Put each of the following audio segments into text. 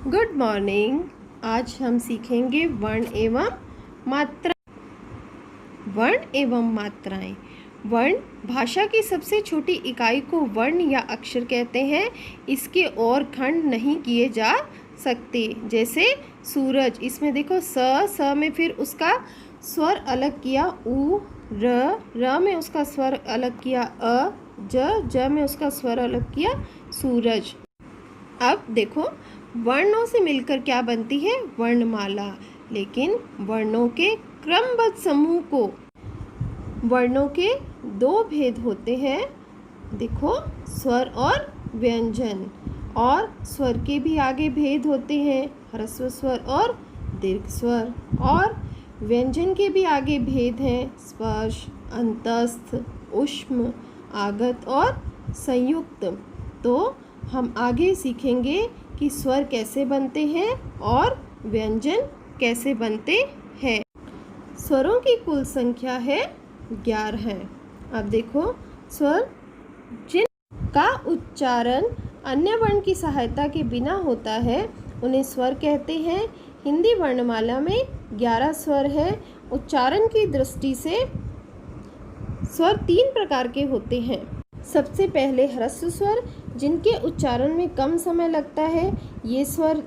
Good morning. आज हम सीखेंगे वर्ण एवं मात्रा। वर्ण एवं मात्राएं। वर्ण भाषा की सबसे छोटी इकाई को वर्ण या अक्षर कहते हैं। इसके और खंड नहीं किए जा सकते। जैसे सूरज, इसमें देखो स में फिर उसका स्वर अलग किया उ, र में उसका स्वर अलग किया अ, ज में उसका स्वर अलग किया सूरज। अब देखो वर्णों से मिलकर क्या बनती है? वर्णमाला। लेकिन वर्णों के क्रमबद्ध समूह को, वर्णों के दो भेद होते हैं। देखो स्वर और व्यंजन, और स्वर के भी आगे भेद होते हैं, ह्रस्व स्वर और दीर्घ स्वर। और व्यंजन के भी आगे भेद हैं, स्पर्श, अंतस्थ, ऊष्म, आगत और संयुक्त। तो हम आगे सीखेंगे कि स्वर कैसे बनते हैं और व्यंजन कैसे बनते हैं। स्वरों की कुल संख्या है 11। अब देखो स्वर जिनका उच्चारण अन्य वर्ण की सहायता के बिना होता है उन्हें स्वर कहते हैं। हिंदी वर्णमाला में 11 स्वर है। उच्चारण की दृष्टि से स्वर 3 प्रकार के होते हैं। सबसे पहले ह्रस्व स्वर, जिनके उच्चारण में कम समय लगता है, ये स्वर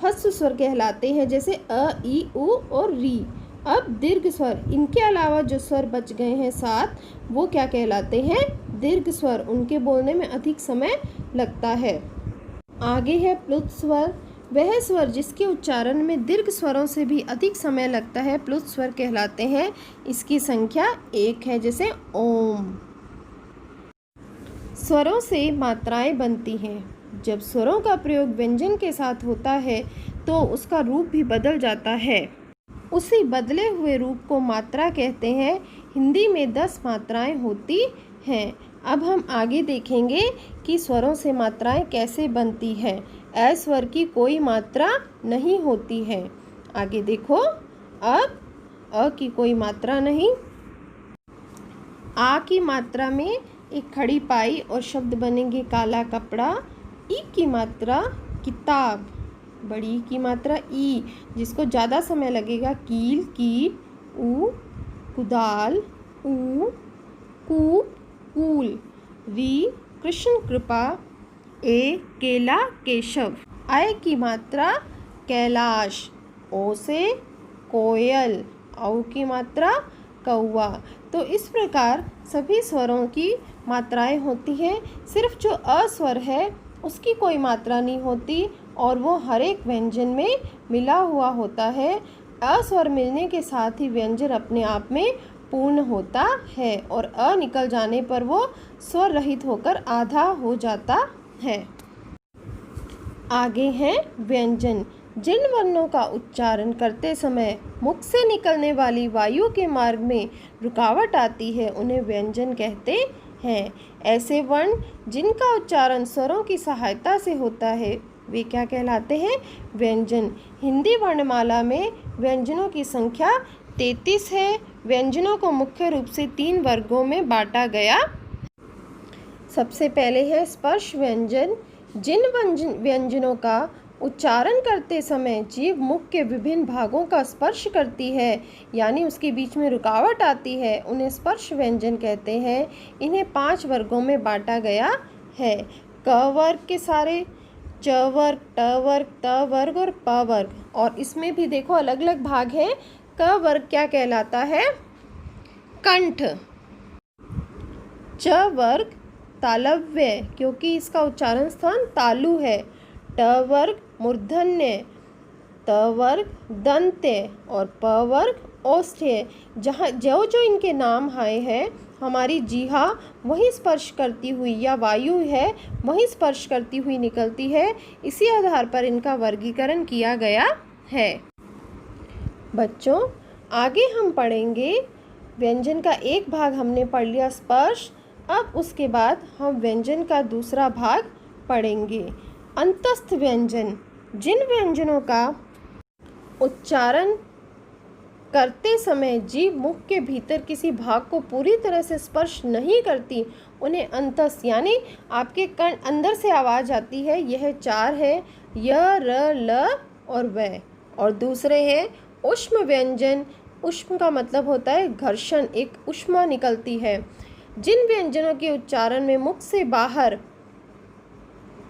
ह्रस्व स्वर कहलाते हैं, जैसे अ, ई, उ और री। अब दीर्घ स्वर, इनके अलावा जो स्वर बच गए हैं 7, वो क्या कहलाते हैं? दीर्घ स्वर। उनके बोलने में अधिक समय लगता है। आगे है प्लुत स्वर। वह स्वर जिसके उच्चारण में दीर्घ स्वरों से भी अधिक समय लगता है प्लुत स्वर कहलाते हैं। इसकी संख्या 1 है, जैसे ओम। स्वरों से मात्राएं बनती हैं। जब स्वरों का प्रयोग व्यंजन के साथ होता है तो उसका रूप भी बदल जाता है। उसी बदले हुए रूप को मात्रा कहते हैं। हिंदी में 10 मात्राएं होती हैं। अब हम आगे देखेंगे कि स्वरों से मात्राएं कैसे बनती हैं। अ स्वर की कोई मात्रा नहीं होती है। आगे देखो, अब अ की कोई मात्रा नहीं। आ की मात्रा में एक खड़ी पाई और शब्द बनेंगे काला कपड़ा। ई की मात्रा किताब। बड़ी की मात्रा ई, जिसको ज़्यादा समय लगेगा, कील, कीट। ऊ कुदाल, ऊ कूप, कूल। री कृष्ण कृपा। ए केला, केशव। आय की मात्रा कैलाश। ओ से कोयल। औ की मात्रा कौवा। तो इस प्रकार सभी स्वरों की मात्राएं होती हैं। सिर्फ जो अ स्वर है उसकी कोई मात्रा नहीं होती और वो हर एक व्यंजन में मिला हुआ होता है। अ स्वर मिलने के साथ ही व्यंजन अपने आप में पूर्ण होता है और अ निकल जाने पर वो स्वर रहित होकर आधा हो जाता है। आगे हैं व्यंजन। जिन वर्णों का उच्चारण करते समय मुख से निकलने वाली वायु के मार्ग में रुकावट आती है उन्हें व्यंजन कहते हैं। ऐसे वर्ण जिनका उच्चारण स्वरों की सहायता से होता है वे क्या कहलाते हैं? व्यंजन। हिंदी वर्णमाला में व्यंजनों की संख्या 33 है। व्यंजनों को मुख्य रूप से 3 वर्गों में बांटा गया। सबसे पहले है स्पर्श व्यंजन। जिन व्यंजनों का उच्चारण करते समय जीभ मुख के विभिन्न भागों का स्पर्श करती है, यानी उसके बीच में रुकावट आती है, उन्हें स्पर्श व्यंजन कहते हैं। इन्हें 5 वर्गों में बांटा गया है। क वर्ग के सारे, च वर्ग, ट वर्ग, त वर्ग और प वर्ग। और इसमें भी देखो अलग अलग भाग हैं। क वर्ग क्या कहलाता है? कंठ। च वर्ग तालव्य, क्योंकि इसका उच्चारण स्थान तालु है। ट वर्ग मूर्धन्य, त वर्ग दंत्य और प वर्ग ओष्ठ्य। जहाँ जो इनके नाम आए हैं, हमारी जीहा वही स्पर्श करती हुई या वायु है वही स्पर्श करती हुई निकलती है। इसी आधार पर इनका वर्गीकरण किया गया है। बच्चों, आगे हम पढ़ेंगे व्यंजन का एक भाग हमने पढ़ लिया स्पर्श। अब उसके बाद हम व्यंजन का दूसरा भाग पढ़ेंगे, अंतस्थ व्यंजन। जिन व्यंजनों का उच्चारण करते समय जीभ मुख के भीतर किसी भाग को पूरी तरह से स्पर्श नहीं करती उन्हें अंतस्थ, यानी आपके कर्ण अंदर से आवाज़ आती है, यह 4 है। य, र, ल और व। और दूसरे हैं ऊष्म व्यंजन। ऊष्म का मतलब होता है घर्षण, एक ऊष्मा निकलती है। जिन व्यंजनों के उच्चारण में मुख से बाहर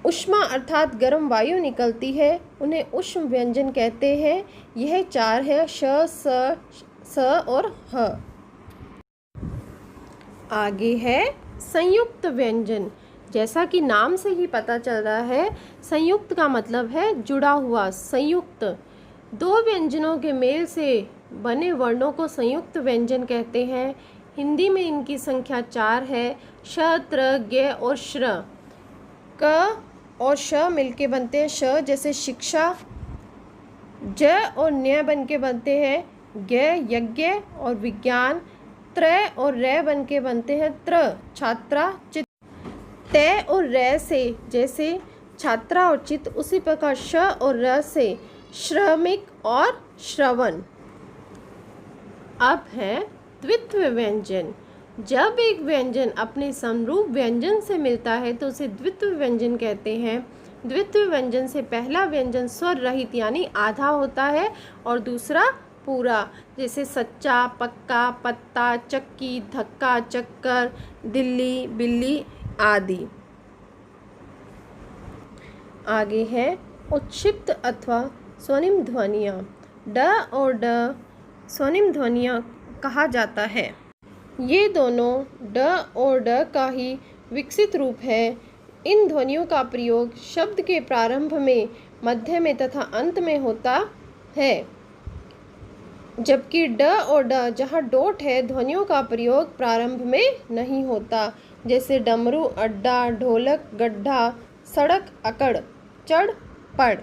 ऊष्मा अर्थात गर्म वायु निकलती है उन्हें ऊष्म व्यंजन कहते हैं। यह चार है श, स और ह। आगे है संयुक्त व्यंजन। जैसा कि नाम से ही पता चल रहा है, संयुक्त का मतलब है जुड़ा हुआ, संयुक्त। दो व्यंजनों के मेल से बने वर्णों को संयुक्त व्यंजन कहते हैं। हिंदी में इनकी संख्या 4 है, श, त्र, ज्ञ और श्र। क और श मिलके बनते हैं श, जैसे शिक्षा। ज और न्य बन के बनते हैं ज्ञ, यज्ञ और विज्ञान। त्र और रै बन के बनते हैं त्र, छात्रा, चित। तै और रै से जैसे छात्रा और चित, उसी प्रकार श और र से श्रमिक और श्रवण। अब है द्वित्व व्यंजन। जब एक व्यंजन अपने समरूप व्यंजन से मिलता है तो उसे द्वित्व व्यंजन कहते हैं। द्वित्व व्यंजन से पहला व्यंजन स्वर रहित यानी आधा होता है और दूसरा पूरा, जैसे सच्चा, पक्का, पत्ता, चक्की, धक्का, चक्कर, दिल्ली, बिल्ली आदि। आगे है उत्क्षिप्त अथवा स्वनिम ध्वनियाँ। ड और ड स्वनिम ध्वनियाँ कहा जाता है। ये दोनों ड और ड का ही विकसित रूप है। इन ध्वनियों का प्रयोग शब्द के प्रारंभ में, मध्य में तथा अंत में होता है, जबकि ड और ड जहाँ डोट है ध्वनियों का प्रयोग प्रारंभ में नहीं होता, जैसे डमरू, अड्डा, ढोलक, गड्ढा, सड़क, अकड़, चढ़, पड़।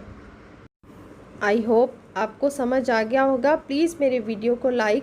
आई होप आपको समझ आ गया होगा। प्लीज़ मेरे वीडियो को लाइक